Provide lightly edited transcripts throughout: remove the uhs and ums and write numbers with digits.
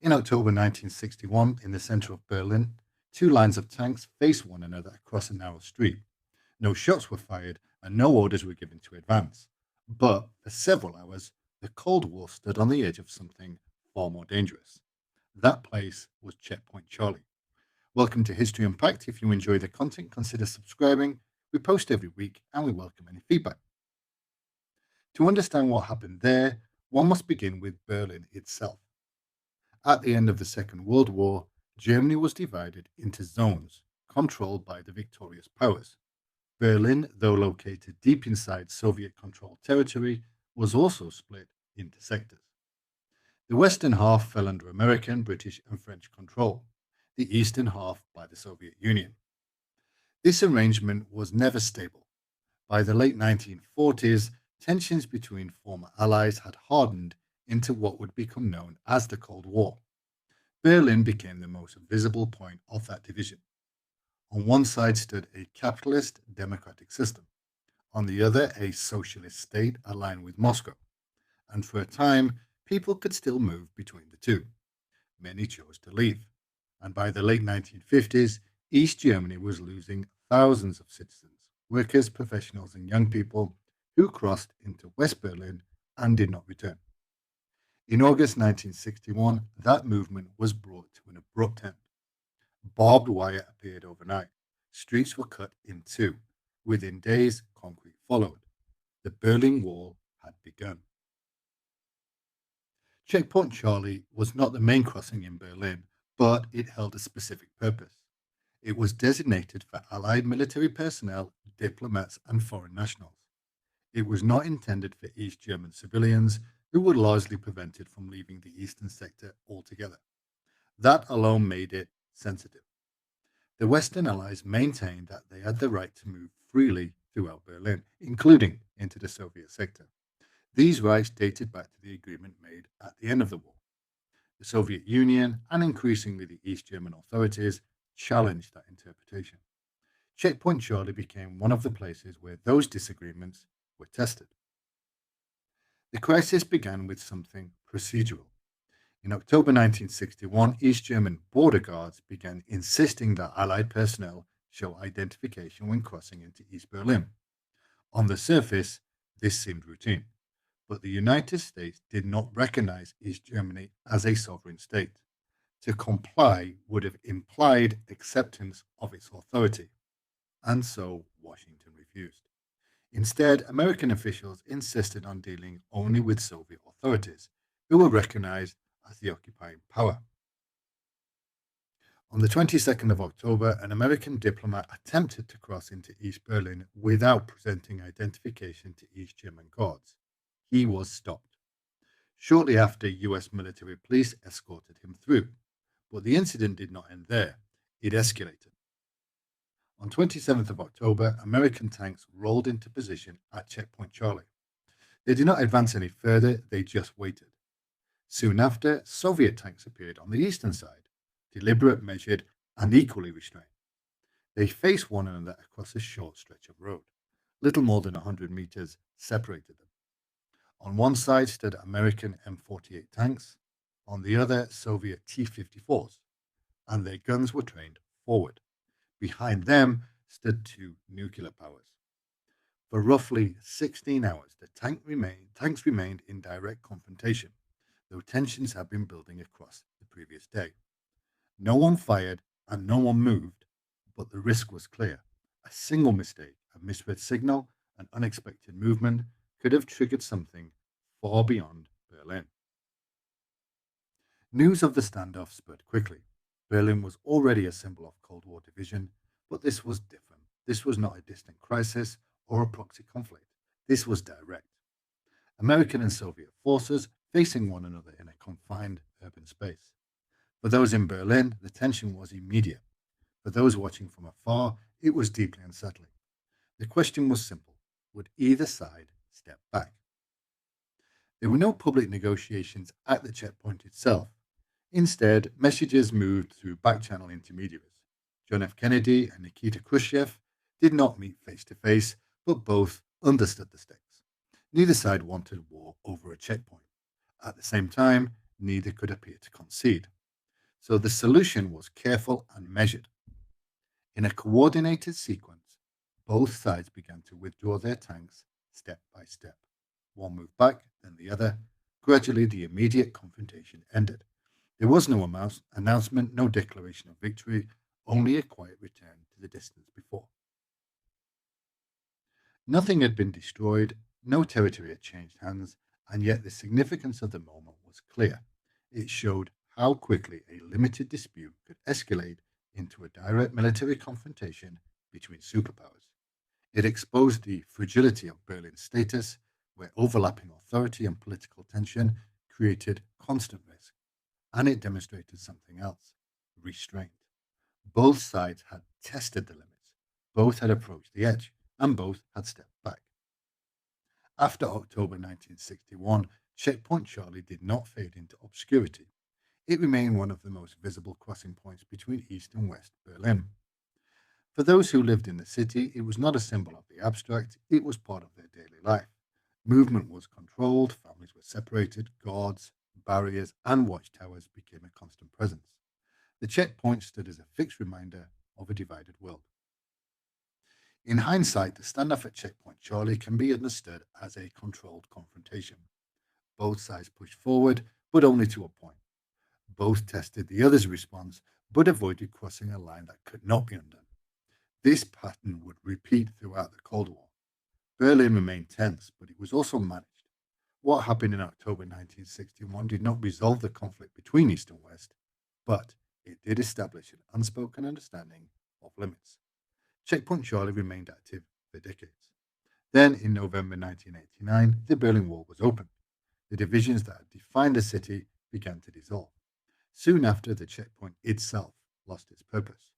In October 1961, in the center of Berlin, two lines of tanks faced one another across a narrow street. No shots were fired and no orders were given to advance. But for several hours, the Cold War stood on the edge of something far more dangerous. That place was Checkpoint Charlie. Welcome to History Unpacked. If you enjoy the content, consider subscribing. We post every week and we welcome any feedback. To understand what happened there, one must begin with Berlin itself. At the end of the Second World War, Germany was divided into zones controlled by the victorious powers. Berlin, though located deep inside Soviet controlled territory, was also split into sectors. The western half fell under American, British, and French control, the eastern half by the Soviet Union. This arrangement was never stable. By the late 1940s, tensions between former allies had hardened into what would become known as the Cold War. Berlin became the most visible point of that division. On one side stood a capitalist democratic system, on the other, a socialist state aligned with Moscow. And for a time, people could still move between the two. Many chose to leave. And by the late 1950s, East Germany was losing thousands of citizens, workers, professionals, and young people who crossed into West Berlin and did not return. In August 1961, that movement was brought to an abrupt end. Barbed wire appeared overnight. Streets were cut in two. Within days, concrete followed. The Berlin Wall had begun. Checkpoint Charlie was not the main crossing in Berlin, but it held a specific purpose. It was designated for Allied military personnel, diplomats, and foreign nationals. It was not intended for East German civilians who were largely prevented from leaving the eastern sector altogether. That alone made it sensitive. The Western Allies maintained that they had the right to move freely throughout Berlin, including into the Soviet sector. These rights dated back to the agreement made at the end of the war. The Soviet Union, and increasingly the East German authorities, challenged that interpretation. Checkpoint Charlie became one of the places where those disagreements were tested. The crisis began with something procedural. In October 1961, East German border guards began insisting that Allied personnel show identification when crossing into East Berlin. On the surface, this seemed routine, but the United States did not recognize East Germany as a sovereign state. To comply would have implied acceptance of its authority, and so Washington refused. Instead, American officials insisted on dealing only with Soviet authorities, who were recognized as the occupying power. On the 22nd of October, an American diplomat attempted to cross into East Berlin without presenting identification to East German guards. He was stopped. Shortly after, US military police escorted him through. But the incident did not end there. It escalated. On 27th of October, American tanks rolled into position at Checkpoint Charlie. They did not advance any further, they just waited. Soon after, Soviet tanks appeared on the eastern side, deliberate, measured, and equally restrained. They faced one another across a short stretch of road. Little more than 100 meters separated them. On one side stood American M48 tanks, on the other Soviet T-54s, and their guns were trained forward. Behind them stood two nuclear powers. For roughly 16 hours, the tanks remained in direct confrontation, though tensions had been building across the previous day. No one fired and no one moved, but the risk was clear. A single mistake, a misread signal, an unexpected movement could have triggered something far beyond Berlin. News of the standoff spread quickly. Berlin was already a symbol of Cold War division, but this was different. This was not a distant crisis or a proxy conflict. This was direct. American and Soviet forces facing one another in a confined urban space. For those in Berlin, the tension was immediate. For those watching from afar, it was deeply unsettling. The question was simple. Would either side step back? There were no public negotiations at the checkpoint itself. Instead, messages moved through back-channel intermediaries. John F. Kennedy and Nikita Khrushchev did not meet face to face, but both understood the stakes. Neither side wanted war over a checkpoint. At the same time, neither could appear to concede. So the solution was careful and measured. In a coordinated sequence, both sides began to withdraw their tanks step by step. One moved back, then the other. Gradually, the immediate confrontation ended. There was no announcement, no declaration of victory, only a quiet return to the distance before. Nothing had been destroyed, no territory had changed hands, and yet the significance of the moment was clear. It showed how quickly a limited dispute could escalate into a direct military confrontation between superpowers. It exposed the fragility of Berlin's status, where overlapping authority and political tension created constant risk, and it demonstrated something else: restraint. Both sides had tested the limits, both had approached the edge, and both had stepped back. After October 1961, Checkpoint Charlie did not fade into obscurity. It remained one of the most visible crossing points between East and West Berlin. For those who lived in the city, it was not a symbol of the abstract, it was part of their daily life. Movement was controlled, families were separated, guards, barriers, and watchtowers became a constant presence. The checkpoint stood as a fixed reminder of a divided world. In hindsight, the standoff at Checkpoint Charlie can be understood as a controlled confrontation. Both sides pushed forward, but only to a point. Both tested the other's response, but avoided crossing a line that could not be undone. This pattern would repeat throughout the Cold War. Berlin remained tense, but it was also managed. What happened in October 1961 did not resolve the conflict between East and West, but it did establish an unspoken understanding of limits. Checkpoint Charlie remained active for decades. Then, in November 1989, the Berlin Wall was opened. The divisions that had defined the city began to dissolve. Soon after, the checkpoint itself lost its purpose.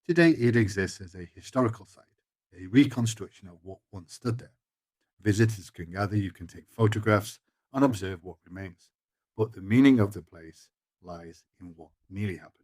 Today, it exists as a historical site, a reconstruction of what once stood there. Visitors can gather, you can take photographs, and observe what remains. But the meaning of the place lies in what nearly happened.